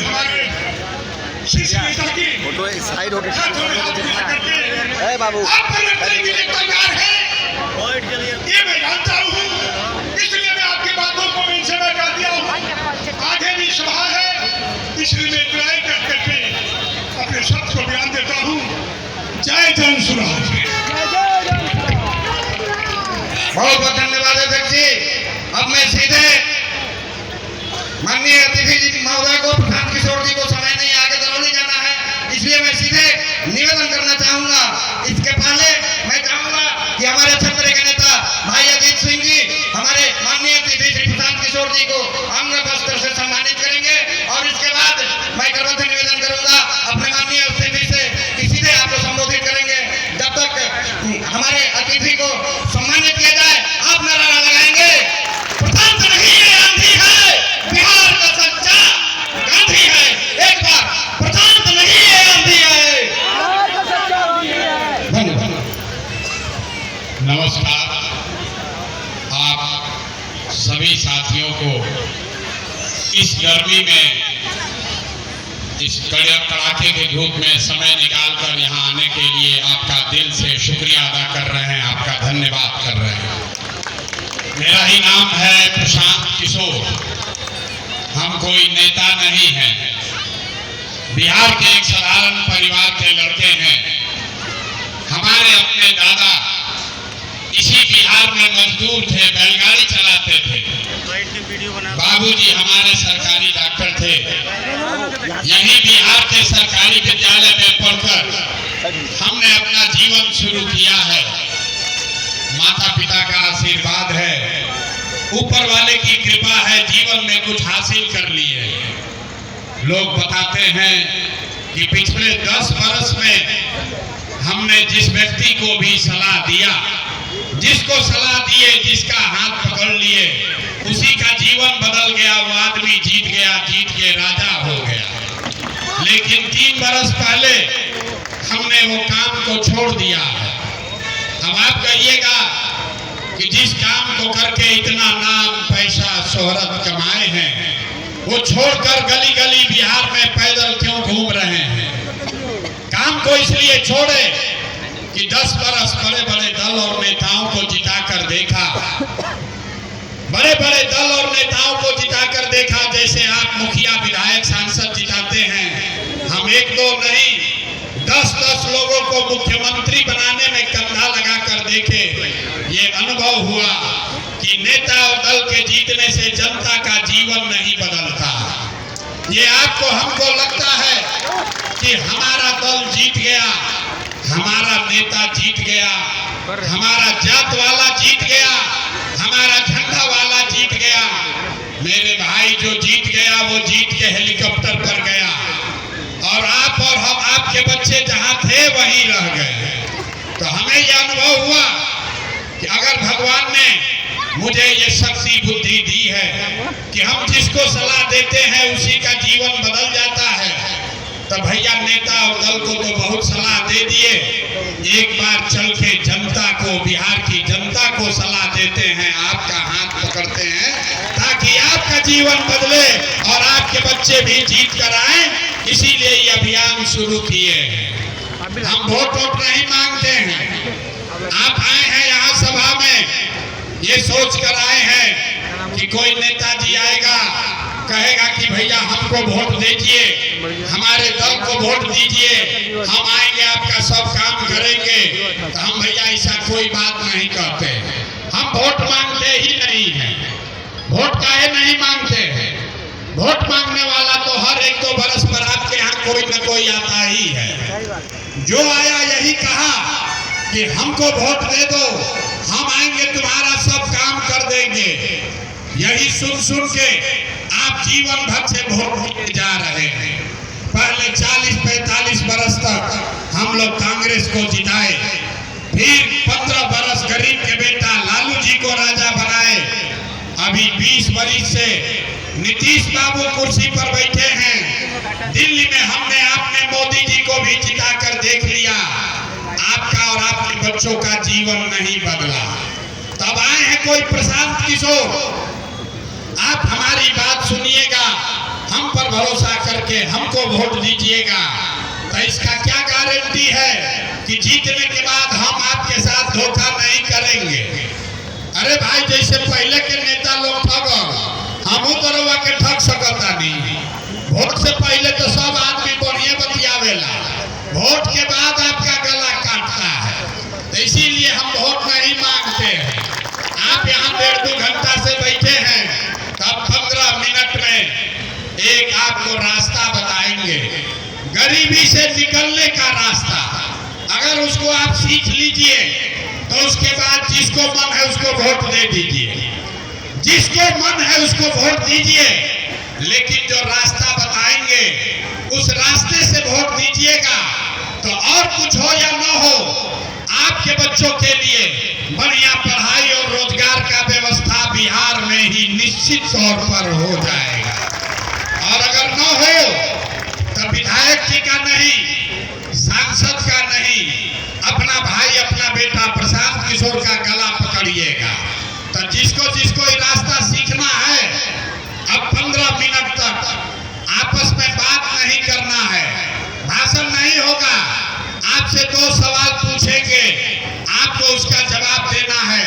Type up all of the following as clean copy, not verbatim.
हमारे शीर्ष नेता की फोटो साइड हो हाथों में हाथ मिला करके ए बाबू आप परिवर्तन के लिए तैयार हैं, ये मैं जानता हूँ, इसलिए मैं आपकी बातों को मैं इनसे कर दिया हूँ। आगे भी सभा है, इसलिए मैं ट्राई करके अपने शब्द को बयान देता हूँ। जय जन सुराज। बहुत बहुत धन्यवाद अध्यक्ष जी। अब मैं सीधे माननीय अतिथि जी महोदय को, प्रशांत किशोर जी को समय नहीं, आगे दरौली जाना है, इसलिए मैं सीधे निवेदन करना चाहूंगा। इसके पहले मैं चाहूंगा कि हमारे छत्र के नेता भाई अजीत सिंह जी हमारे माननीय अतिथि श्री प्रशांत किशोर जी को अंग वस्त्र से सम्मानित करेंगे और इसके बाद मैं गर्व से निवेदन करूंगा अपने माननीय अतिथि से कि सीधे आपको संबोधित करेंगे। जब तक हमारे अतिथि को सम्मानित किया जाए आप नारा लगाएंगे, प्रशांत नहीं है आंधी है, बिहार का सच्चा गांधी है। एक बार प्रशांत नहीं है आंधी है, बिहार का सच्चा गांधी है। धन्यवाद। नमस्कार। आप सभी साथियों को इस गर्मी में, इस कड़ाके के धूप में समय निकालकर यहाँ आने के लिए आपका दिल से शुक्रिया अदा कर रहे हैं, आपका धन्यवाद कर रहे हैं। मेरा ही नाम है प्रशांत किशोर। हम कोई नेता नहीं हैं, बिहार के एक साधारण परिवार के लड़के हैं। हमारे अपने दादा इसी बिहार में मजदूर थे, बैलगाड़ी चलाते थे। बाबूजी हमारे सरकारी डॉक्टर थे। यहीं बिहार के सरकारी विद्यालय में पढ़कर हमने अपना जीवन शुरू किया है। माता पिता का आशीर्वाद है, ऊपर वाले की कृपा है, जीवन में कुछ हासिल कर लिए। लोग बताते हैं कि पिछले 10 वर्ष में हमने जिस व्यक्ति को भी सलाह दिया, जिसको सलाह दिए, जिसका हाथ पकड़ लिए, उसी का जीवन बदल गया। वो आदमी जीत गया, जीत के राजा हो गया। लेकिन 3 वर्ष पहले हमने वो काम को छोड़ दिया है। अब आप कहिएगा कि जिस काम को करके इतना नाम, पैसा, शोहरत कमाए हैं, वो छोड़कर गली गली बिहार में पैदल क्यों घूम रहे हैं? काम को इसलिए छोड़े कि 10 वर्ष बड़े बड़े दल और नेताओं को जिताकर देखा, बड़े बड़े दल और नेताओं को जिताकर देखा। जैसे आप मुखिया, विधायक, सांसद जिताते हैं, हम 1-2 नहीं 10-10 लोगों को मुख्यमंत्री बनाने में कंधा लगाकर देखे। ये अनुभव हुआ कि नेता और दल के जीतने से जनता का जीवन नहीं बदलता। ये आपको हमको लगता है कि हमारा दल जीत गया, हमारा नेता जीत गया, हमारा जात वाला जीत गया, हमारा झंडा वाला जीत गया। मेरे भाई जो जीत गया वो जीत के हेलीकॉप्टर पर गया और आप और हम, आपके बच्चे जहां थे वहीं रह गए। तो हमें यह अनुभव हुआ कि अगर भगवान ने मुझे ये शक्ति बुद्धि दी है कि हम जिसको सलाह देते हैं उसी का जीवन बदल जाता है, तो भैया नेता और दल को तो बहुत सलाह दे दिए, एक बार चल के जनता को, बिहार की जनता को सलाह देते हैं, आपका हाथ पकड़ते हैं ताकि आपका जीवन बदले और आपके बच्चे भी जीत कर आए। इसीलिए ये अभियान शुरू किए हैं। हम वोट नहीं मांगते हैं। आप आए हैं यहाँ सभा में, ये सोच कर आए हैं कि कोई नेताजी आएगा, कहेगा कि भैया हमको वोट दीजिए, हमारे दल को वोट दीजिए, हम आएंगे आपका सब काम करेंगे। तो हम भैया ऐसा कोई बात नहीं कहते। हम वोट मांगते ही नहीं हैं। वोट काहे नहीं मांगते हैं? वोट मांगने वाला तो हर 1-2 बरस पर आपके यहाँ कोई न कोई आता ही है। जो आया यही कहा कि हमको वोट दे दो, हम आएंगे तुम्हारा सब काम कर देंगे। यही सुन सुन के आप जीवन भर से वोट देते जा रहे हैं। पहले 40-45 बरस तक हम लोग कांग्रेस को जिताए, फिर 15 बरस गरीब के बेटा लालू जी को राजा बनाए। अभी 20 बरस से नीतीश बाबू कुर्सी पर बैठे हैं। दिल्ली में हमने आपने मोदी जी को भी जिता कर देख लिया, आपका और आपके बच्चों का जीवन नहीं बदला। तब आए हैं कोई प्रशांत किशोर, आप हमारी बात सुनिएगा, हम पर भरोसा करके हमको वोट दीजिएगा, तो इसका क्या गारंटी है कि जीतने के बाद हम आपके साथ धोखा नहीं करेंगे। अरे भाई, जैसे पहले के नेता लोग ठगल, हमू तो रउआ के ठग सकता नहीं। वोट से पहले तो सब आदमी बढ़िया बतियावेला, वोट के बाद आपका गला काटता है। तो इसीलिए हम वोट नहीं मांगते हैं। आप यहाँ 1.5-2 घंटा से बैठे हैं, तब 15 मिनट में एक आपको रास्ता बताएंगे, गरीबी से निकलने का रास्ता। अगर उसको आप सीख लीजिए तो उसके बाद जिसको मन है उसको वोट दे दीजिए, जिसको मन है उसको वोट दीजिए। लेकिन जो रास्ता बताएंगे उस रास्ते से वोट दीजिएगा, तो और कुछ हो या न हो, आपके बच्चों के लिए बढ़िया पढ़ाई और रोजगार का व्यवस्था बिहार में ही निश्चित तौर पर हो जाएगा। और अगर न हो तो विधायक जी का नहीं, सांसद का नहीं, अपना भाई अपना बेटा प्रशांत किशोर का गला पकड़िएगा। तो जिसको जिसको ये रास्ता सीखना है, अब 15 मिनट तक आपस में बात नहीं करना है, भाषण नहीं होगा। आपसे 2 सवाल पूछेंगे, आपको उसका जवाब देना है।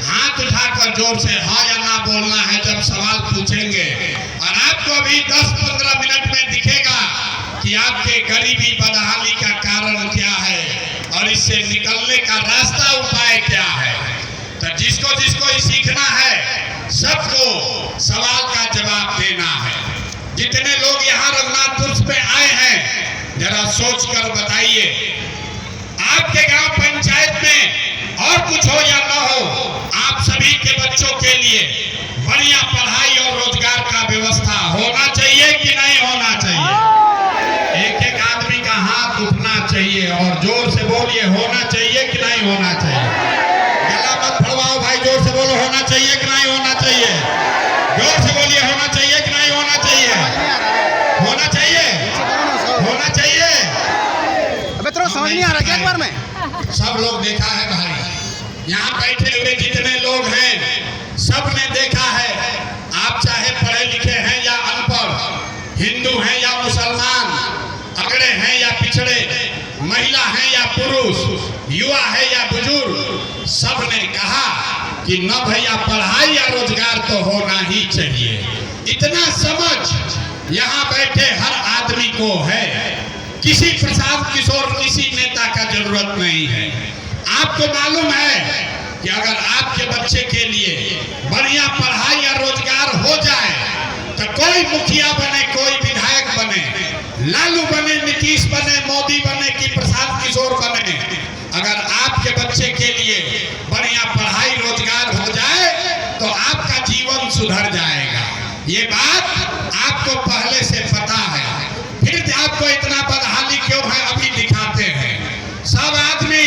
हाथ उठाकर जोर से हाँ या ना बोलना है जब सवाल पूछेंगे। और आपको अभी 10-15 मिनट में दिखेगा कि आपके गरीबी बदहाली का कारण क्या है और इससे निकलने का रास्ता उपाय क्या है। तो जिसको जिसको ये सीखना है, सबको सवाल का जवाब देना है। जितने लोग यहाँ रघुनाथपुर में आए हैं, जरा सोच कर बताइए, आपके गांव पंचायत में और कुछ हो या न हो, आप सभी के बच्चों के लिए बढ़िया पढ़ाई और रोजगार का व्यवस्था होना चाहिए कि नहीं होना चाहिए? एक एक आदमी का हाथ उठना चाहिए और जोर से बोलिए, होना चाहिए कि नहीं होना चाहिए? गला मत फड़वाओ भाई, जोर से बोलो, होना चाहिए कि नहीं होना चाहिए? जोर से बोलिए, होना चाहिए कि नहीं होना चाहिए? होना चाहिए, होना चाहिए। अबे तेरे को समझ नहीं आ रहा क्या एक बार में? सब लोग देखा है भाई, यहाँ बैठे हुए जितने लोग हैं सब ने देखा है। आप चाहे पढ़े लिखे हैं या अनपढ़, हिंदू हैं या मुसलमान, अगड़े हैं या पिछड़े, महिला हैं या पुरुष, युवा है या बुजुर्ग, सब ने कहा कि न भैया पढ़ाई या रोजगार तो होना ही चाहिए। इतना समझ यहाँ बैठे हर आदमी को है। किसी प्रशांत किशोर, किसी नेता का जरूरत नहीं है। आपको मालूम है कि अगर आपके बच्चे के लिए बढ़िया पढ़ाई या रोजगार हो जाए तो कोई मुखिया बने, कोई विधायक बने, लालू बने, नीतीश बने, मोदी बने कि प्रशांत किशोर बने, अगर आपके बच्चे के लिए बढ़िया पढ़ाई रोजगार हो जाए तो आपका जीवन सुधर जाएगा। ये बात आपको पहले से पता है, फिर आपको इतना बदहाली क्यों है अभी दिखाते हैं। सब आदमी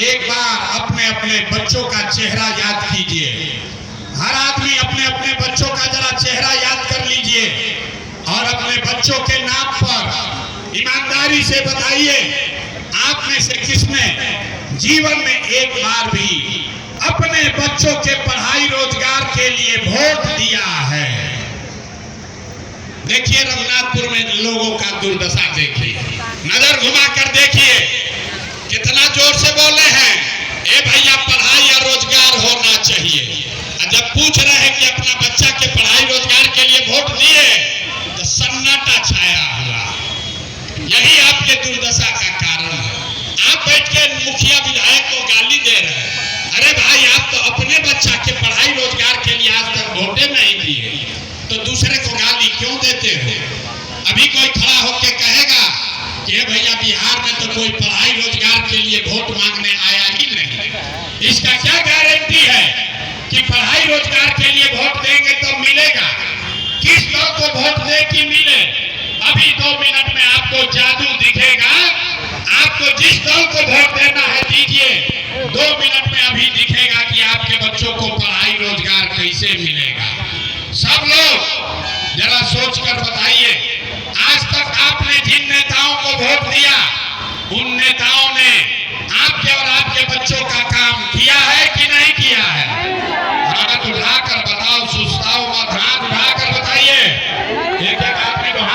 एक बार अपने अपने बच्चों का चेहरा याद कीजिए। हर आदमी अपने अपने बच्चों का जरा चेहरा याद कर लीजिए और अपने बच्चों के नाम पर ईमानदारी से बताइए, आप में से किसने जीवन में एक बार भी अपने बच्चों के पढ़ाई रोजगार के लिए वोट दिया है? देखिए रघुनाथपुर में लोगों का दुर्दशा देखिए, नजर घुमा कर देखिए, कितना जोर से बोले हैं, ए भैया पढ़ाई या रोजगार होना चाहिए। और जब पूछ रहे हैं कि अपना बच्चा के पढ़ाई रोजगार के लिए वोट दिए तो सन्नाटा छाया हुआ। यही आपके दुर्दशा का कारण है। आप बैठ के मुखिया विधायक को गाली दे रहे हैं। अरे भाई, आप तो अपने बच्चा के पढ़ाई रोजगार के लिए आज तक वोटे नहीं दिए, तो दूसरे को गाली क्यों देते हो? अभी कोई खड़ा होकर कहेगा कि भैया बिहार में तो कोई पढ़ाई रोजगार के लिए वोट मांगने आया ही नहीं। इसका क्या गारंटी है कि पढ़ाई रोजगार के लिए वोट देंगे तो मिलेगा? किस दल को वोट दे कि मिले? अभी 2 मिनट में आपको जादू दिखेगा। आपको जिस दल को वोट देना है दीजिए, 2 मिनट में अभी दिखेगा कि आपके बच्चों को पढ़ाई रोजगार कैसे मिलेगा। सब लोग जरा सोच कर बताइए, आज तक आपने जिन नेताओं को वोट दिया, उन नेताओं ने आपके और आपके बच्चों का काम किया है कि नहीं किया है? हाथ उठाकर बताओ, सुस्ताओ मत, हाथ उठाकर बताइए। एक एक आदमी को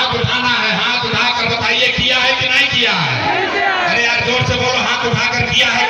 किया है